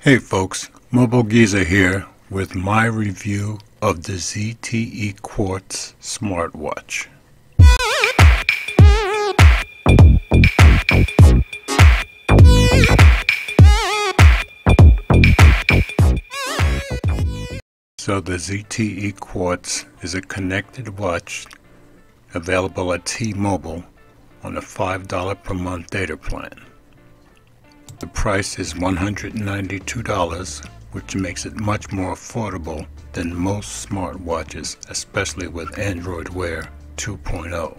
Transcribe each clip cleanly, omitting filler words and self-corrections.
Hey folks, Mobile Geezer here with my review of the ZTE Quartz Smartwatch. So the ZTE Quartz is a connected watch available at T-Mobile on a $5 per month data plan. The price is $192, which makes it much more affordable than most smartwatches, especially with Android Wear 2.0.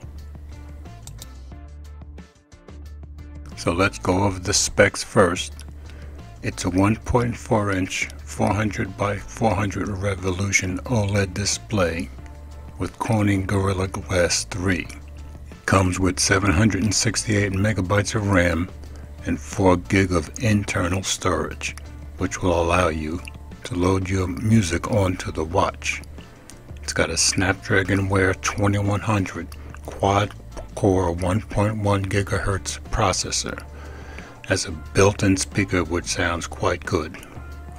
So let's go over the specs first. It's a 1.4-inch 400 by 400 revolution OLED display with Corning Gorilla Glass 3. It comes with 768 megabytes of RAM and 4 gig of internal storage, which will allow you to load your music onto the watch. It's got a Snapdragon Wear 2100 quad-core 1.1 gigahertz processor. Has a built-in speaker which sounds quite good.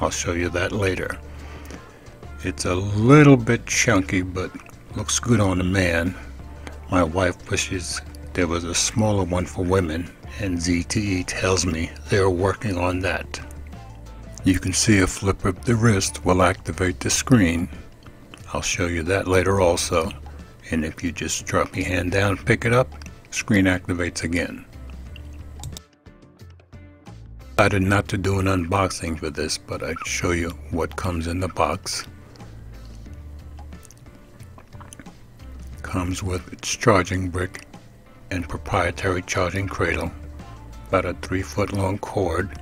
I'll show you that later. It's a little bit chunky, but looks good on a man. My wife wishes there was a smaller one for women, and ZTE tells me they're working on that. You can see a flip of the wrist will activate the screen. I'll show you that later also. And if you just drop your hand down and pick it up, screen activates again. I decided not to do an unboxing for this, but I'd show you what comes in the box. Comes with its charging brick and proprietary charging cradle, about a 3-foot long cord,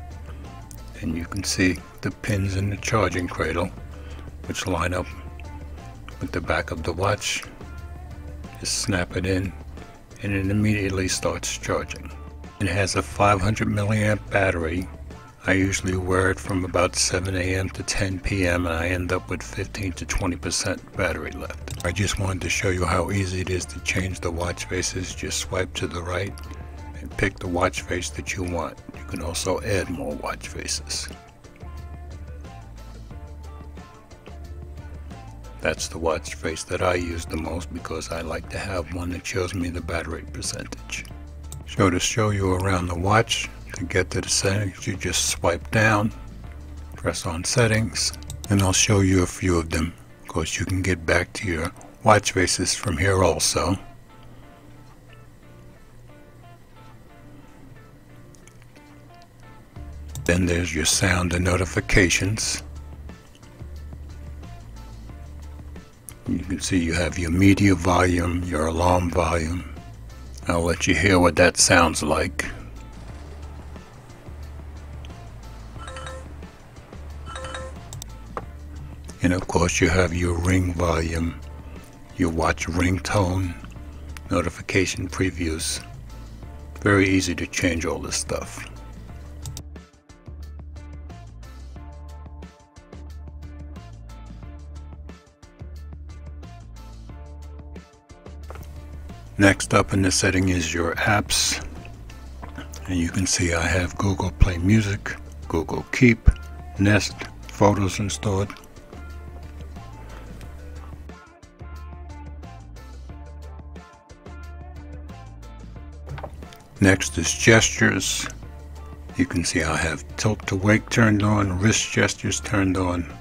and you can see the pins in the charging cradle which line up with the back of the watch. Just snap it in and it immediately starts charging. It has a 500 milliamp battery. I usually wear it from about 7 a.m. to 10 p.m. and I end up with 15 to 20% battery left. I just wanted to show you how easy it is to change the watch faces. Just swipe to the right and pick the watch face that you want. You can also add more watch faces. That's the watch face that I use the most because I like to have one that shows me the battery percentage. So to show you around the watch, to get to the settings, you just swipe down, press on settings, and I'll show you a few of them. Of course, you can get back to your watch faces from here also. Then there's your sound and notifications. You can see you have your media volume, your alarm volume. I'll let you hear what that sounds like. And of course you have your ring volume, your watch ringtone, notification previews. Very easy to change all this stuff. Next up in the setting is your apps, and you can see I have Google Play Music, Google Keep, Nest, Photos installed. Next is gestures. You can see I have tilt to wake turned on, wrist gestures turned on.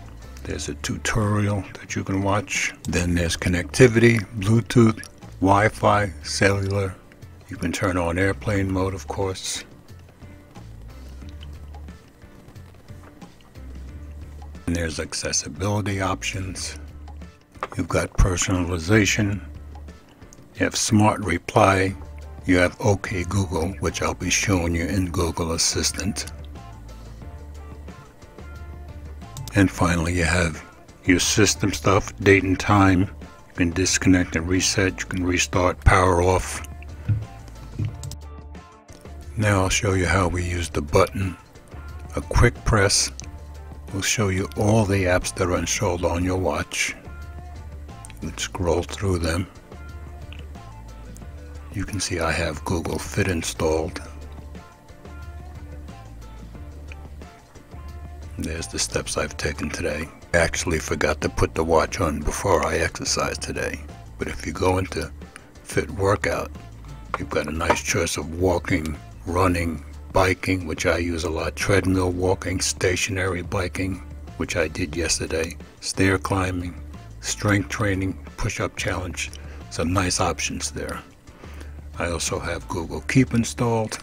There's a tutorial that you can watch. Then there's connectivity, Bluetooth, Wi-Fi, cellular. You can turn on airplane mode, of course. And there's accessibility options. You've got personalization. You have smart reply. You have OK Google, which I'll be showing you in Google Assistant. And finally, you have your system stuff, date and time. You can disconnect and reset. You can restart, power off. Now I'll show you how we use the button. A quick press will show you all the apps that are installed on your watch. You can scroll through them. You can see I have Google Fit installed. There's the steps I've taken today. I actually forgot to put the watch on before I exercised today. But if you go into fit workout, you've got a nice choice of walking, running, biking, which I use a lot, treadmill walking, stationary biking, which I did yesterday, stair climbing, strength training, push-up challenge. Some nice options there. I also have Google Keep installed.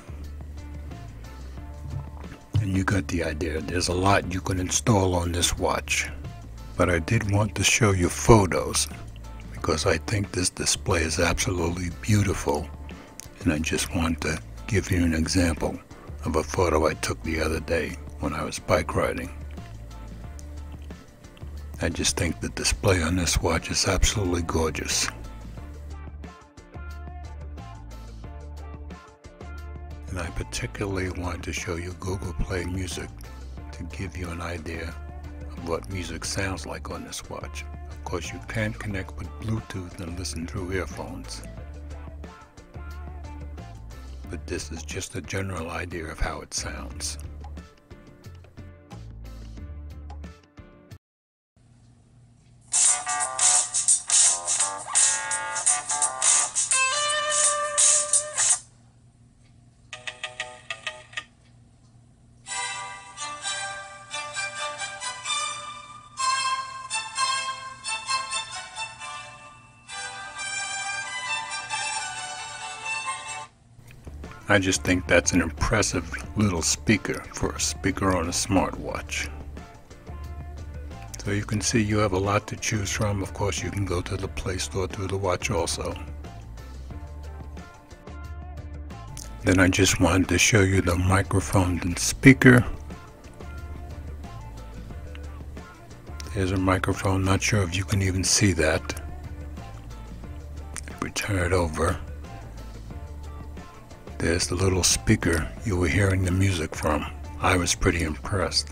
And you got the idea. There's a lot you can install on this watch. But I did want to show you photos because I think this display is absolutely beautiful. And I just want to give you an example of a photo I took the other day when I was bike riding. I just think the display on this watch is absolutely gorgeous. And I particularly wanted to show you Google Play Music to give you an idea of what music sounds like on this watch. Of course, you can connect with Bluetooth and listen through earphones. But this is just a general idea of how it sounds. I just think that's an impressive little speaker for a speaker on a smartwatch. So you can see you have a lot to choose from. Of course, you can go to the Play Store through the watch also. Then I just wanted to show you the microphone and speaker. There's a microphone, not sure if you can even see that. If we turn it over, there's the little speaker you were hearing the music from. I was pretty impressed.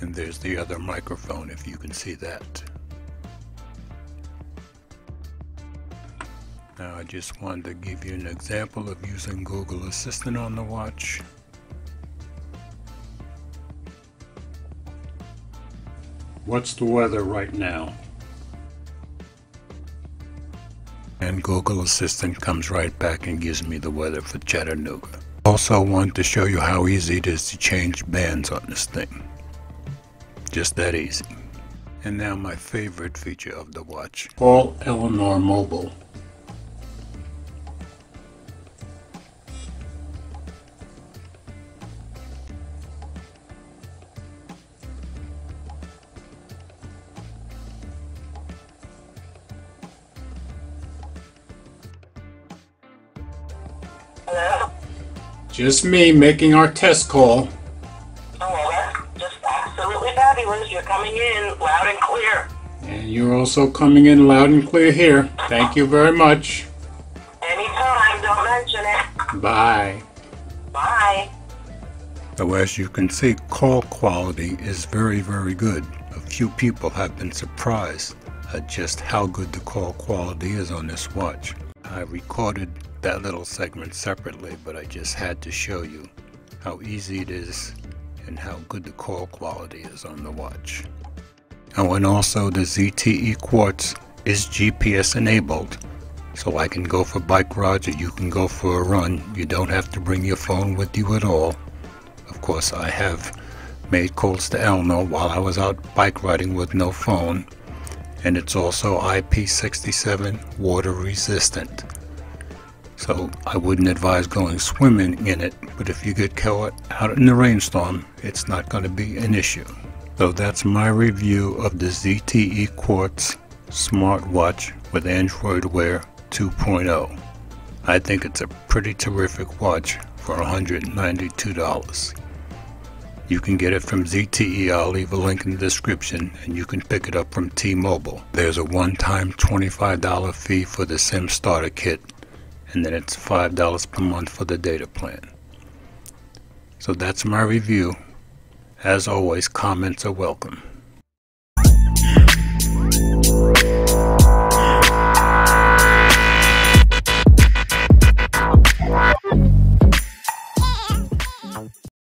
And there's the other microphone, if you can see that. Now I just wanted to give you an example of using Google Assistant on the watch. What's the weather right now? And Google Assistant comes right back and gives me the weather for Chattanooga. Also want to show you how easy it is to change bands on this thing. Just that easy. And now my favorite feature of the watch. Call Eleanor Mobile. Hello? Just me making our test call. Oh, well, that's just absolutely fabulous. You're coming in loud and clear. And you're also coming in loud and clear here. Thank you very much. Anytime, don't mention it. Bye. Bye. So as you can see, call quality is very, very good. A few people have been surprised at just how good the call quality is on this watch. I recorded that little segment separately, but I just had to show you how easy it is and how good the call quality is on the watch. Oh, and also the ZTE Quartz is GPS enabled, so I can go for bike rides or you can go for a run. You don't have to bring your phone with you at all. Of course, I have made calls to Eleanor while I was out bike riding with no phone, and it's also IP67 water resistant. So I wouldn't advise going swimming in it, but if you get caught out in the rainstorm, it's not going to be an issue. So that's my review of the ZTE Quartz smartwatch with Android Wear 2.0. I think it's a pretty terrific watch for $192. You can get it from ZTE. I'll leave a link in the description, and you can pick it up from T-Mobile. There's a one-time $25 fee for the SIM starter kit, and then it's $5 per month for the data plan. So that's my review. As always, comments are welcome.